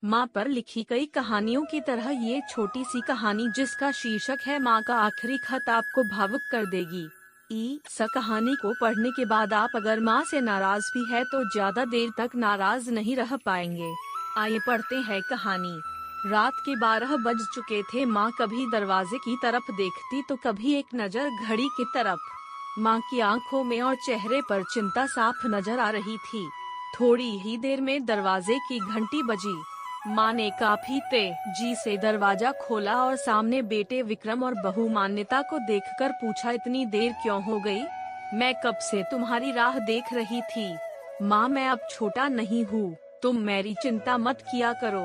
माँ पर लिखी कई कहानियों की तरह ये छोटी सी कहानी जिसका शीर्षक है माँ का आखिरी खत आपको भावुक कर देगी। इस कहानी को पढ़ने के बाद आप अगर माँ से नाराज भी है तो ज्यादा देर तक नाराज नहीं रह पाएंगे। आइए पढ़ते हैं कहानी। रात के 12 बज चुके थे। माँ कभी दरवाजे की तरफ देखती तो कभी एक नजर घड़ी की तरफ। माँ की आंखों में और चेहरे पर चिंता साफ नजर आ रही थी। थोड़ी ही देर में दरवाजे की घंटी बजी। माँ ने काफी तेजी से दरवाजा खोला और सामने बेटे विक्रम और बहू मान्यता को देखकर पूछा, इतनी देर क्यों हो गई? मैं कब से तुम्हारी राह देख रही थी। माँ, मैं अब छोटा नहीं हूँ, तुम मेरी चिंता मत किया करो।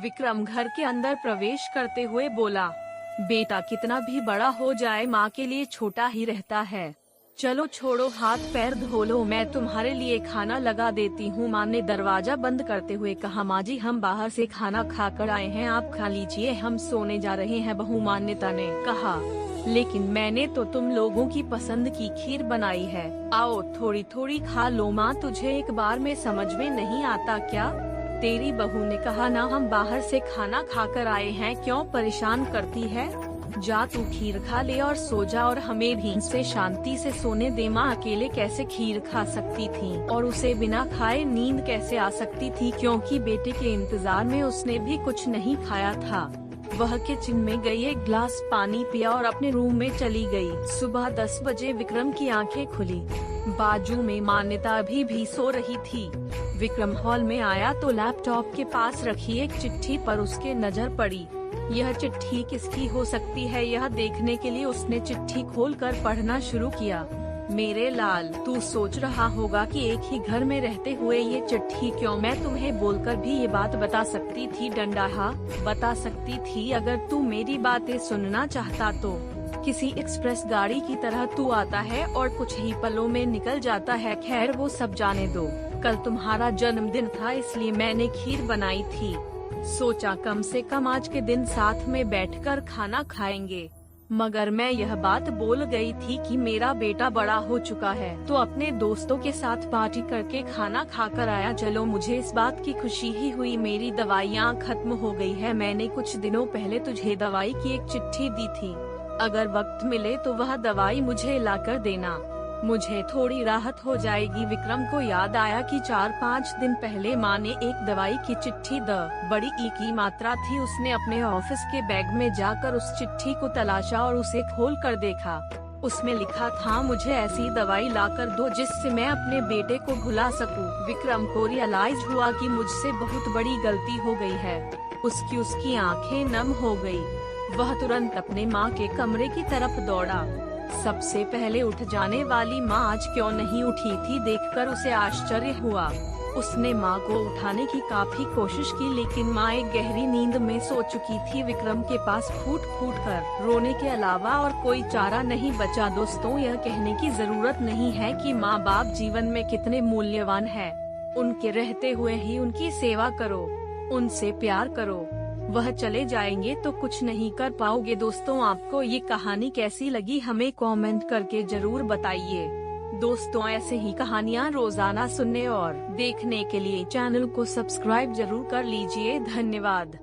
विक्रम घर के अंदर प्रवेश करते हुए बोला, बेटा कितना भी बड़ा हो जाए माँ के लिए छोटा ही रहता है। चलो छोड़ो, हाथ पैर धो लो, मैं तुम्हारे लिए खाना लगा देती हूँ। माँ ने दरवाजा बंद करते हुए कहा, माँ जी हम बाहर से खाना खाकर आए हैं, आप खा लीजिए, हम सोने जा रहे हैं। बहू मान्यता ने कहा, लेकिन मैंने तो तुम लोगों की पसंद की खीर बनाई है, आओ थोड़ी थोड़ी खा लो। माँ तुझे एक बार में समझ में नहीं आता क्या? तेरी बहू ने कहा, ना हम बाहर से खाना खाकर आए हैं, क्यों परेशान करती है? जा तू खीर खा ले और सो जा, और हमें भी से शांति से सोने दे। माँ अकेले कैसे खीर खा सकती थी और उसे बिना खाए नींद कैसे आ सकती थी, क्योंकि बेटे के इंतजार में उसने भी कुछ नहीं खाया था। वह किचन में गई, एक गिलास पानी पिया और अपने रूम में चली गई। सुबह 10 बजे विक्रम की आंखें खुली। बाजू में मान्यता अभी भी सो रही थी। विक्रम हॉल में आया तो लैपटॉप के पास रखी एक चिट्ठी पर उसके नजर पड़ी। यह चिट्ठी किसकी हो सकती है, यह देखने के लिए उसने चिट्ठी खोलकर पढ़ना शुरू किया। मेरे लाल, तू सोच रहा होगा कि एक ही घर में रहते हुए ये चिट्ठी क्यों? मैं तुम्हें बोलकर भी ये बात बता सकती थी डंडाहा, बता सकती थी अगर तू मेरी बातें सुनना चाहता तो। किसी एक्सप्रेस गाड़ी की तरह तू आता है और कुछ ही पलों में निकल जाता है। खैर वो सब जाने दो, कल तुम्हारा जन्मदिन था इसलिए मैंने खीर बनाई थी। सोचा कम से कम आज के दिन साथ में बैठकर खाना खाएंगे। मगर मैं यह बात बोल गई थी कि मेरा बेटा बड़ा हो चुका है तो अपने दोस्तों के साथ पार्टी करके खाना खाकर आया। चलो, मुझे इस बात की खुशी ही हुई। मेरी दवाइयाँ खत्म हो गई है। मैंने कुछ दिनों पहले तुझे दवाई की एक चिट्ठी दी थी, अगर वक्त मिले तो वह दवाई मुझे लाकर देना, मुझे थोड़ी राहत हो जाएगी। विक्रम को याद आया कि 4-5 दिन पहले माँ ने एक दवाई की चिट्ठी बड़ी ई की मात्रा थी। उसने अपने ऑफिस के बैग में जाकर उस चिट्ठी को तलाशा और उसे खोल कर देखा। उसमें लिखा था, मुझे ऐसी दवाई लाकर दो जिससे मैं अपने बेटे को भुला सकूं। विक्रम को रियलाइज हुआ कि मुझसे बहुत बड़ी गलती हो गई है। उसकी आंखें नम हो गई। वह तुरंत अपने माँ के कमरे की तरफ दौड़ा। सबसे पहले उठ जाने वाली माँ आज क्यों नहीं उठी थी, देखकर उसे आश्चर्य हुआ। उसने माँ को उठाने की काफी कोशिश की, लेकिन माँ एक गहरी नींद में सो चुकी थी। विक्रम के पास फूट फूट कर रोने के अलावा और कोई चारा नहीं बचा। दोस्तों, यह कहने की जरूरत नहीं है कि माँ बाप जीवन में कितने मूल्यवान है। उनके रहते हुए ही उनकी सेवा करो, उनसे प्यार करो। वह चले जाएंगे तो कुछ नहीं कर पाओगे। दोस्तों, आपको ये कहानी कैसी लगी हमें कमेंट करके जरूर बताइए। दोस्तों, ऐसे ही कहानियाँ रोजाना सुनने और देखने के लिए चैनल को सब्सक्राइब जरूर कर लीजिए। धन्यवाद।